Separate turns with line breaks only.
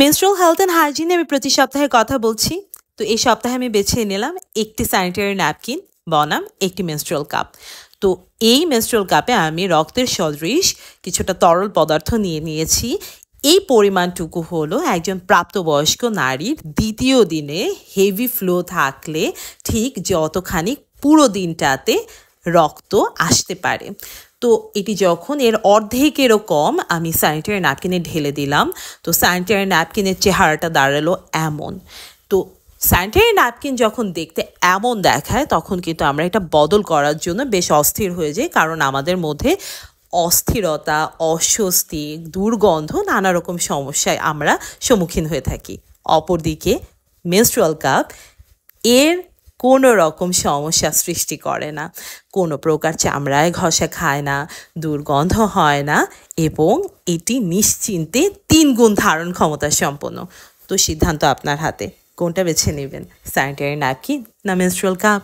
Menstrual health and হাইজিনে আমি প্রতি সপ্তাহে কথা বলছি। তো এই সপ্তাহে আমি বেছে নিলাম একটি স্যানিটারি ন্যাপকিন বনাম একটি মেনস্ট্রুয়াল কাপ। তো এই মেনস্ট্রুয়াল কাপে আমি রক্তের সদৃশ কিছুটা তরল পদার্থ নিয়ে নিয়েছি। এই পরিমাণটুকু হলো একজন প্রাপ্তবয়স্ক নারীর দ্বিতীয় দিনে হেভি ফ্লো থাকলে ঠিক যতখানি পুরো দিনটাতে রক্ত আসতে পারে। তো এটি যখন এর অর্ধেকেরও কম আমি স্যানিটারি ন্যাপকিনে ঢেলে দিলাম, তো স্যানিটারি ন্যাপকিনের চেহারাটা দাঁড়ালো এমন। তো স্যানিটারি ন্যাপকিন যখন দেখতে এমন দেখায় তখন কিন্তু আমরা এটা বদল করার জন্য বেশ অস্থির হয়ে যাই, কারণ আমাদের মধ্যে অস্থিরতা, অস্বস্তি, দুর্গন্ধ, নানা রকম সমস্যায় আমরা সম্মুখীন হয়ে থাকি। অপরদিকে মেনস্ট্রুয়াল কাপ এর কোনো রকম সমস্যা সৃষ্টি করে না, কোনো প্রকার চামড়ায় ঘষা খায় না, দুর্গন্ধ হয় না এবং এটি নিশ্চিন্তে 3 গুণ ধারণ ক্ষমতা সম্পন্ন। তো সিদ্ধান্ত আপনার হাতে, কোনটা বেছে নেবেন, স্যানিটারি ন্যাপকিন না মেনস্ট্রুয়াল কাপ?